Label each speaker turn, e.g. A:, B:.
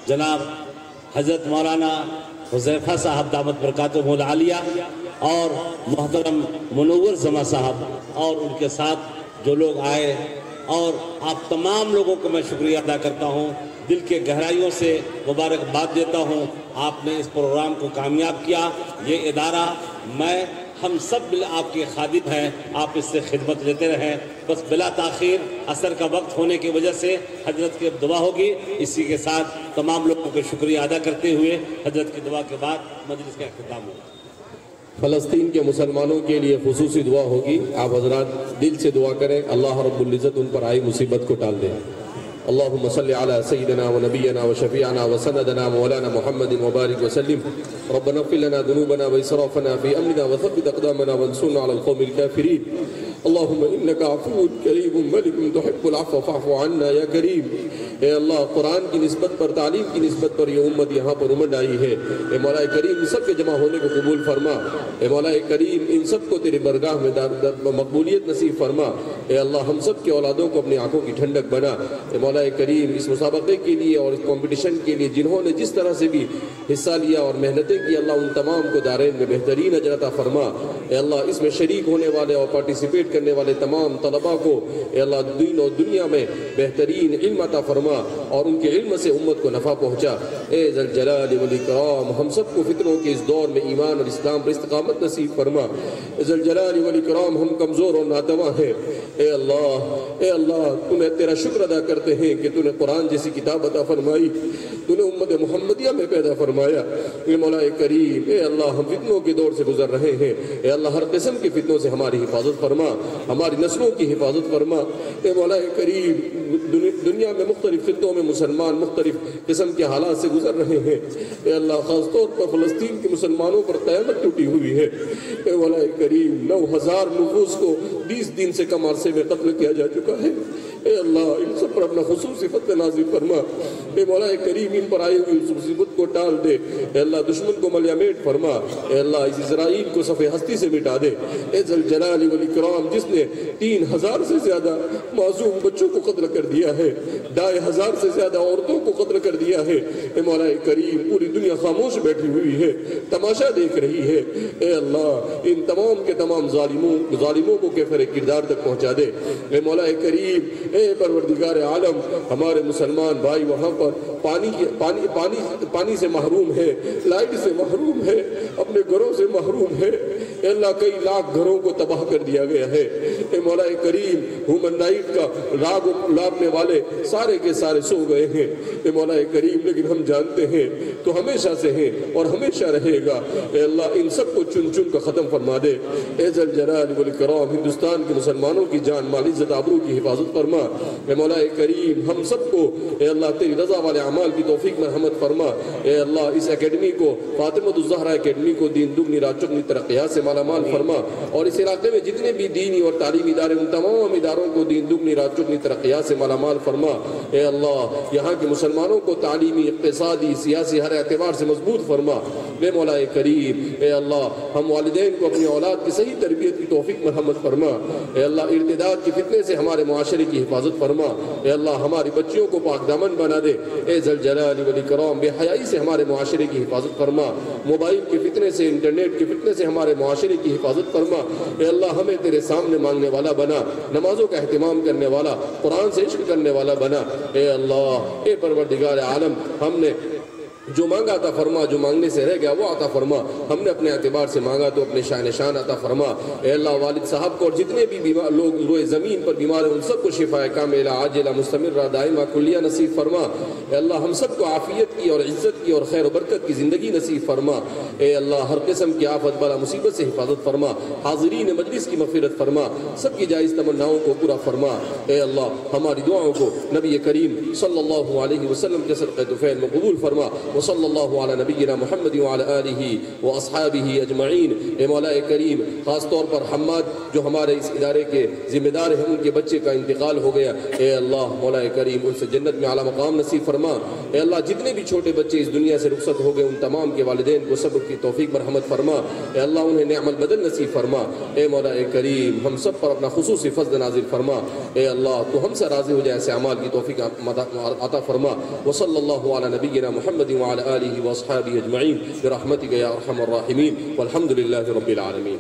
A: جناب حضرت مولانا حذیفہ صاحب دامت برکاتہم العالیہ اور محترم منور زماں صاحب اور ان کے ساتھ جو لوگ آئے، اور آپ تمام لوگوں کو میں شکریہ ادا کرتا ہوں، دل کے گہرائیوں سے مبارکباد دیتا ہوں۔ آپ نے اس پروگرام کو کامیاب کیا۔ یہ ادارہ ہم سب آپ کے خادم ہیں، آپ اس سے خدمت لیتے رہیں۔ بس بلا تاخیر عصر کا وقت ہونے کی وجہ سے حضرت کی دعا ہوگی، اسی کے ساتھ تمام لوگوں کو شکریہ ادا کرتے ہوئے حضرت کی دعا کے بعد مجلس کا اختتام ہوگا۔
B: فلسطین کے مسلمانوں کے لیے خصوصی دعا ہوگی، آپ حضرات دل سے دعا کریں، اللہ رب العزت ان پر آئی مصیبت کو ٹال دے۔ اللهم صل على سيدنا ونبينا وشفيعنا وسندنا مولانا محمد وبارك وسلم ربنا اغفر لنا ذنوبنا وإسرافنا في أمرنا وثبت أقدامنا وانصرنا على القوم الكافرين اللهم إنك عفو كريم ملك تحب العفو فاعف عنا يا كريم۔ اے اللہ، قرآن کی نسبت پر، تعلیم کی نسبت پر یہ امت یہاں پر امت آئی ہے، اے مولا کریم ان سب کے جمع ہونے کو قبول فرما۔ اے مولا کریم ان سب کو تیرے برگاہ میں مقبولیت نصیب فرما۔ اے اللہ ہم سب کے اولادوں کو اپنی آنکھوں کی ٹھنڈک بنا۔ اے مولا کریم اس مسابقے کے لیے اور اس کمپٹیشن کے لیے جنہوں نے جس طرح سے بھی حصہ لیا اور محنتیں کی، اللہ ان تمام کو دارین میں بہترین اجر عطا فرما۔ اے اللہ اس میں شریک ہونے والے اور پارٹیسپیٹ کرنے والے تمام طلباء کو اے اللہ دین اور دنیا میں بہترین علم عطا فرما اور ان کے علم سے امت کو نفع پہنچا۔ اے ذل جلال والاکرام ہم سب کو فتنوں کے اس دور میں ایمان اور اسلام پر استقامت نصیب فرما۔ اے ذل جلال والاکرام ہم کمزور اور ناتواں ہیں، اے اللہ تیرا شکر ادا کرتے ہیں کہ تو نے قرآن جیسی کتاب عطا فرمائی، تو نے امت محمدیہ میں پیدا فرمایا۔ اے مولا کریم اے اللہ ہم فتنوں کے دور سے گزر رہے ہیں، اے اللہ ہر قسم کی فتنوں سے ہماری حفاظت فرما، ہماری نسلوں کی حفاظت فرما۔ اے مولا کریم دنیا میں مختلف خطوں میں مسلمان مختلف قسم کے حالات سے گزر رہے ہیں، اے اللہ خاص طور پر فلسطین کے مسلمانوں پر قیامت ٹوٹی ہوئی ہے۔ اے مولا کریم 9000 نفوس کو 20 دن سے کم عرصے میں قتل کیا جا چکا ہے، اے اللہ ان سب پر اپنا خصوصی فتح نازل فرما۔ اے مولا کریم ان پر آئی ہوئی اس مصیبت کو ٹال دے، اے اللہ دشمن کو ملیامیٹ فرما، اے اللہ اس اسرائیل کو صفحہ ہستی سے مٹا دے۔ اے ذل جلال والاکرام جس نے 3000 سے زیادہ معصوم بچوں کو قتل کر دیا ہے، 2500 سے زیادہ عورتوں کو قتل کر دیا ہے، اے مولا کریم پوری دنیا خاموش بیٹھی ہوئی ہے، تماشا دیکھ رہی ہے۔ اے اللہ ان تمام کے تمام ظالموں کو کیفر کردار تک پہنچا دے۔ اے مولا کریم اے پروردگار عالم ہمارے مسلمان بھائی وہاں پر پانی سے محروم ہے، لائٹ سے محروم ہے، اپنے گھروں سے محروم ہے، اے اللہ کئی لاکھ گھروں کو تباہ کر دیا گیا ہے۔ اے مولا کریم ہیومن رائٹ کا لابنے والے سارے کے سارے سو گئے ہیں، اے مولا کریم لیکن ہم جانتے ہیں تو ہمیشہ سے ہیں اور ہمیشہ رہے گا۔ اے اللہ ان سب کو چن چن کر ختم فرما دے۔ اے ذل جلال والاکرام ہندوستان کے مسلمانوں کی جان مال عزت آبرو کی حفاظت فرما۔ اے مولا کریم ہم سب کو اے اللہ تیری رضا والے اعمال کی توفیق مرحمت فرما۔ اے اللہ اس اکیڈمی کو فاطمۃ الزہرا اکیڈمی کو دین دگنی رات چگنی ترقیات سے مالا مال فرما، اور اس علاقے میں جتنے بھی دینی اور تعلیمی ادارے ان تمام اداروں کو دین دگنی رات چگنی ترقیات سے مالا مال فرما۔ اے اللہ یہاں کے مسلمانوں کو تعلیمی اقتصادی سیاسی ہر اعتبار سے مضبوط فرما۔ اے مولا کریم اے اللہ ہم والدین کو اپنی اولاد کی صحیح تربیت کی توفیق مرحمت فرما۔ اے اللہ ارتداد کے فتنے سے ہمارے معاشرے کی حفاظت فرما۔ اے اللہ ہماری بچیوں کو پاک دامن بنا دے۔ اے ذل جلال والاکرام بے حیائی سے ہمارے معاشرے کی حفاظت فرما، موبائل کے فتنے سے انٹرنیٹ کے فتنے سے ہمارے معاشرے کی حفاظت فرما۔ اے اللہ ہمیں تیرے سامنے مانگنے والا بنا، نمازوں کا اہتمام کرنے والا، قرآن سے عشق کرنے والا بنا۔ اے اللہ اے پروردگار عالم ہم نے جو مانگا عطا فرما، جو مانگنے سے رہ گیا وہ عطا فرما، ہم نے اپنے اعتبار سے مانگا تو اپنے شان نشان عطا فرما۔ اے اللہ والد صاحب کو اور جتنے بھی بیمار لوگ روئے زمین پر بیمار ہیں ان سب کو شفا کاملہ عاجلہ مستمرہ دائمہ کلیہ نصیب فرما۔ اے اللہ ہم سب کو عافیت کی اور عزت کی اور خیر و برکت کی زندگی نصیب فرما۔ اے اللہ ہر قسم کی آفت بلا مصیبت سے حفاظت فرما، حاضرین مجلس کی مغفرت فرما، سب کی جائز تمناؤں کو پورا فرما۔ اے اللہ ہماری دعاؤں کو نبی کریم صلی اللہ علیہ وسلم کے صدقہ طفیل میں قبول فرما۔ وصلی اللہ علی نبینا محمد وعلی آلہ واصحابہ اجمعین۔ اے مولا کریم خاص طور پر حماد جو ہمارے اس ادارے کے ذمہ دار ہیں، ان کے بچے کا انتقال ہو گیا، اے اللہ مولا کریم ان سے جنت میں اعلیٰ مقام نصیب فرما۔ اے اللہ جتنے بھی چھوٹے بچے اس دنیا سے رخصت ہو گئے ان تمام کے والدین کو صبر کی توفیق مرحمت فرما، اے اللہ انہیں نعم البدن نصیب فرما، اے مولا اے کریم ہم سب پر اپنا خصوصی فضل نازل فرما، اے اللہ تو ہم سے راضی ہو جائے ایسے اعمال کی توفیق عطا فرما۔ وصلی اللہ علی نبینا محمد وعلی آلہ واصحابہ اجمعین برحمتک یا ارحم الراحمین والحمد للہ رب العالمین۔